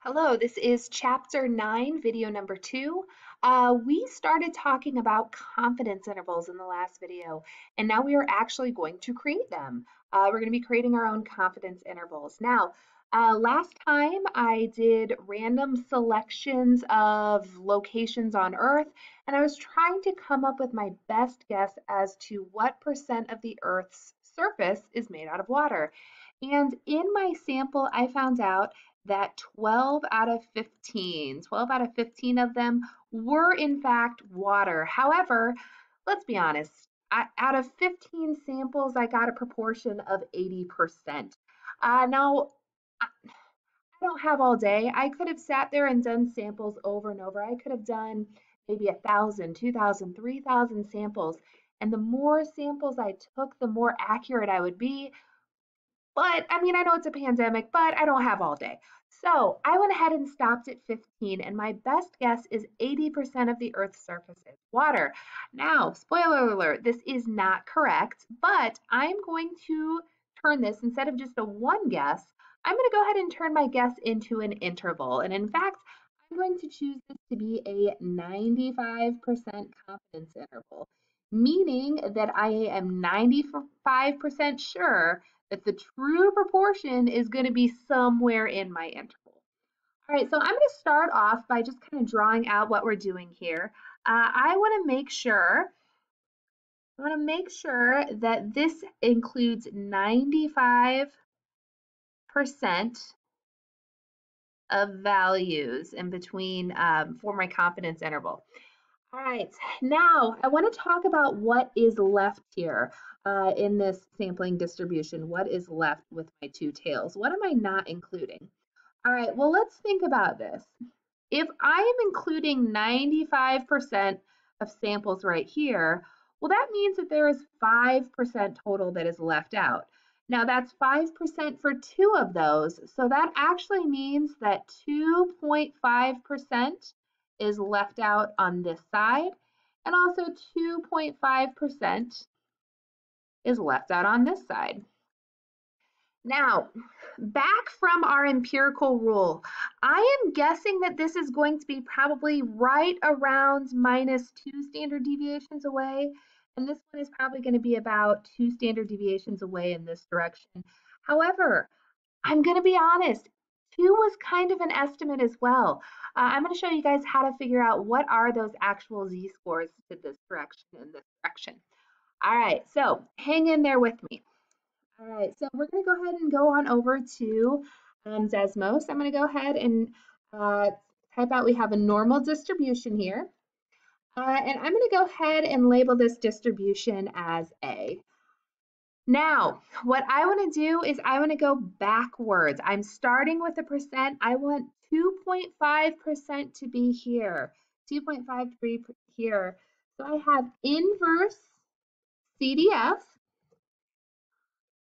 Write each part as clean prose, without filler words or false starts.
Hello, this is chapter 9, video number 2. We started talking about confidence intervals in the last video, and now we are actually going to create them. We're going to be creating our own confidence intervals. Now, last time I did random selections of locations on Earth, and I was trying to come up with my best guess as to what percent of the Earth's surface is made out of water. And in my sample, I found out that 12 out of 15 of them were in fact water. However, let's be honest, out of 15 samples, I got a proportion of 80%. Now, I don't have all day. I could have sat there and done samples over and over. I could have done maybe 1,000, 2,000, 3,000 samples. And the more samples I took, the more accurate I would be. But I mean, I know it's a pandemic, but I don't have all day. So I went ahead and stopped at 15, and my best guess is 80% of the Earth's surface is water. Now, spoiler alert, this is not correct, but I'm going to turn this, instead of just a one guess, I'm going to go ahead and turn my guess into an interval. And in fact, I'm going to choose this to be a 95% confidence interval, meaning that I am 95% sure that the true proportion is going to be somewhere in my interval. All right, so I'm going to start off by just kind of drawing out what we're doing here. I want to make sure that this includes 95% of values in between for my confidence interval. All right, now I want to talk about what is left here in this sampling distribution. What is left with my two tails? What am I not including? All right, well, let's think about this. If I am including 95% of samples right here, well, that means that there is 5% total that is left out. Now, that's 5% for two of those, so that actually means that 2.5% is left out on this side, and also 2.5% is left out on this side. Now, back from our empirical rule, I am guessing that this is going to be probably right around -2 standard deviations away, and this one is probably going to be about 2 standard deviations away in this direction. However, I'm going to be honest, 2 was kind of an estimate as well. I'm going to show you guys how to figure out what are those actual z-scores to this direction and this direction. All right, so hang in there with me. All right, so we're going to go ahead and go on over to Desmos. I'm going to go ahead and type out we have a normal distribution here. And I'm going to go ahead and label this distribution as A. Now, what I want to do is I want to go backwards. I'm starting with a percent. I want 2.5% to be here, 2.5 to be here. So I have inverse CDF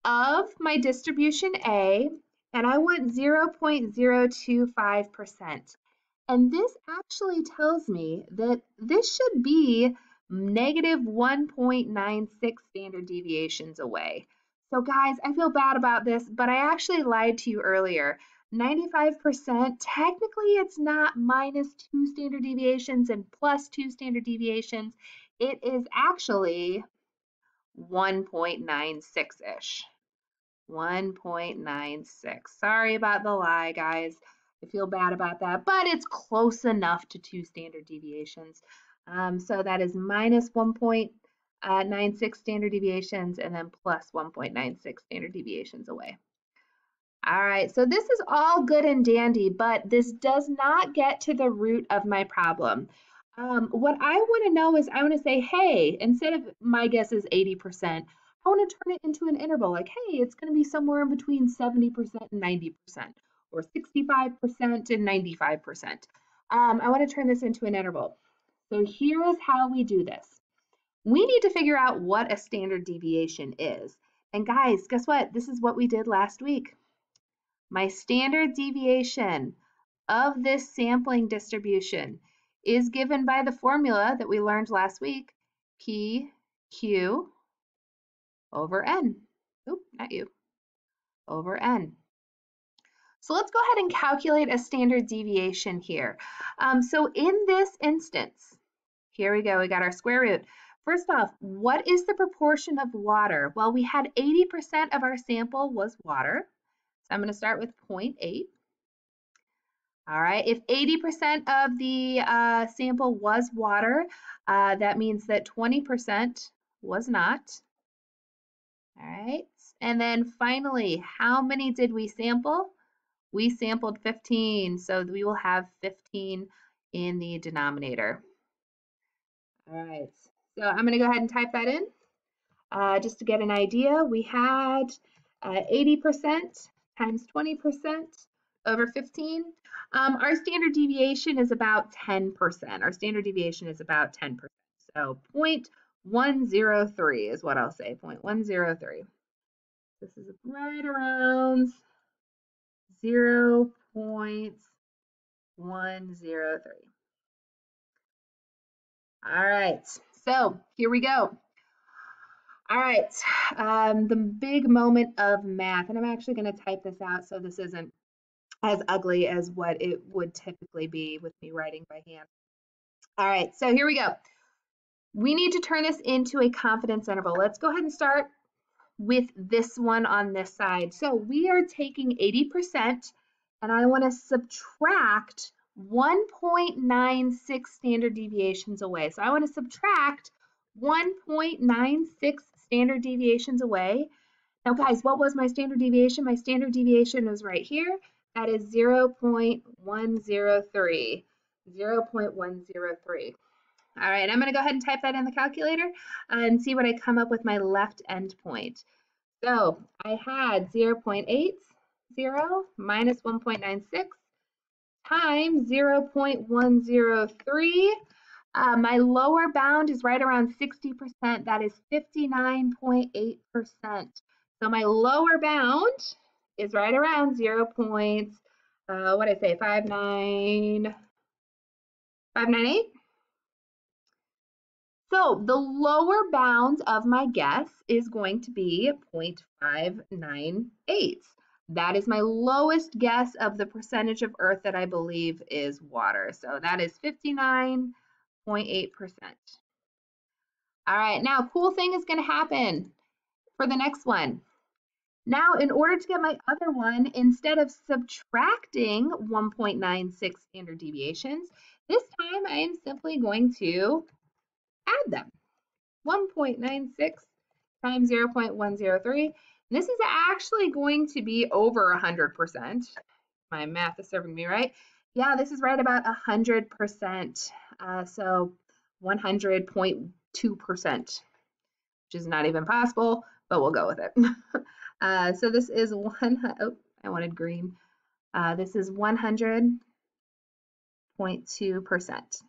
of my distribution A, and I want 0.025%. And this actually tells me that this should be -1.96 standard deviations away. So guys, I feel bad about this, but I actually lied to you earlier. 95%, technically it's not -2 standard deviations and +2 standard deviations. It is actually 1.96-ish. 1.96. Sorry about the lie, guys. I feel bad about that, but it's close enough to 2 standard deviations. So that is -1.96 standard deviations and then plus 1.96 standard deviations away. All right, so this is all good and dandy, but this does not get to the root of my problem. What I want to know is I want to say, hey, instead of my guess is 80%, I want to turn it into an interval like, hey, it's going to be somewhere in between 70% and 90%, or 65% and 95%. I want to turn this into an interval. So here is how we do this. We need to figure out what a standard deviation is. And guys, guess what? This is what we did last week. My standard deviation of this sampling distribution is given by the formula that we learned last week, PQ over N. Oop, not you. Over N. So let's go ahead and calculate a standard deviation here. So in this instance, here we go, we got our square root. First off, what is the proportion of water? Well, we had 80% of our sample was water. So I'm going to start with 0.8. All right, if 80% of the sample was water, that means that 20% was not. All right, and then finally, how many did we sample? We sampled 15, so we will have 15 in the denominator. All right, so I'm going to go ahead and type that in. Just to get an idea, we had 80% times 20% over 15. Our standard deviation is about 10%. Our standard deviation is about 10%. So 0.103 is what I'll say, 0.103. This is right around 0.103. All right, so here we go. All right, the big moment of math, and I'm actually going to type this out so this isn't as ugly as what it would typically be with me writing by hand. All right, so here we go. We need to turn this into a confidence interval. Let's go ahead and start with this one on this side. So we are taking 80%, and I want to subtract 1.96 standard deviations away. So I want to subtract 1.96 standard deviations away. Now guys, what was my standard deviation? My standard deviation was right here. That is 0.103. 0.103. All right, I'm going to go ahead and type that in the calculator and see what I come up with my left endpoint. So I had 0.80 minus 1.96 times 0.103. My lower bound is right around 60%. That is 59.8%. So my lower bound is right around 598. So the lower bound of my guess is going to be 0.598. That is my lowest guess of the percentage of Earth that I believe is water. So that is 59.8%. All right, now cool thing is going to happen for the next one. Now, in order to get my other one, instead of subtracting 1.96 standard deviations, this time I am simply going to add them. 1.96 times 0.103. This is actually going to be over 100%. My math is serving me right. Yeah, this is right about 100%. So 100.2%, which is not even possible, but we'll go with it. So this is I wanted green. This is 100.2%.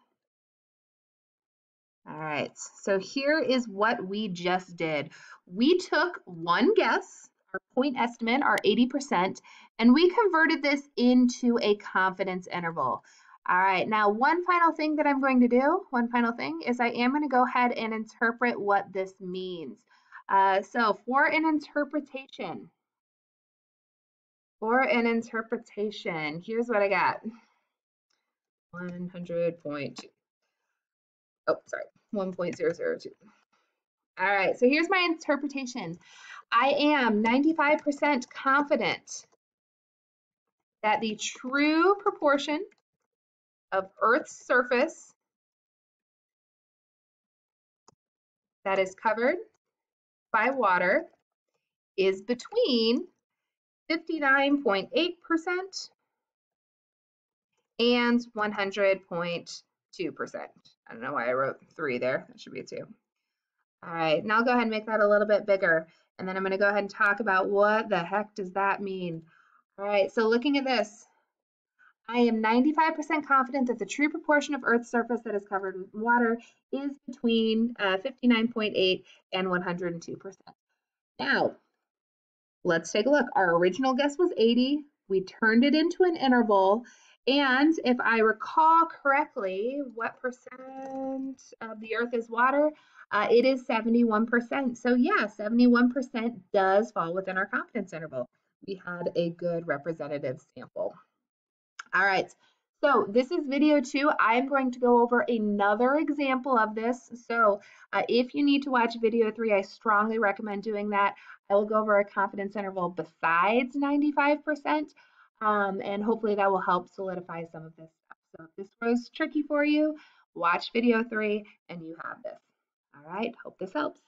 All right, so here is what we just did. We took one guess, our point estimate, our 80%, and we converted this into a confidence interval. All right, now one final thing that I'm going to do, one final thing, is I am going to go ahead and interpret what this means. So for an interpretation, here's what I got. 100.2. Oh, sorry, 1.002. All right, so here's my interpretation. I am 95% confident that the true proportion of Earth's surface that is covered by water is between 59.8% and 100.2%. I don't know why I wrote 3 there. That should be a 2. All right, now I'll go ahead and make that a little bit bigger. And then I'm going to go ahead and talk about what the heck does that mean. All right, so looking at this, I am 95% confident that the true proportion of Earth's surface that is covered with water is between 59.8 and 102%. Now, let's take a look. Our original guess was 80. We turned it into an interval. And if I recall correctly, what percent of the Earth is water? It is 71%. So yeah, 71% does fall within our confidence interval. we had a good representative sample. All right, so this is video 2. I'm going to go over another example of this. So if you need to watch video 3, I strongly recommend doing that. I will go over a confidence interval besides 95%, and hopefully that will help solidify some of this stuff. So if this was tricky for you, watch video 3 and you have this. All right, hope this helps.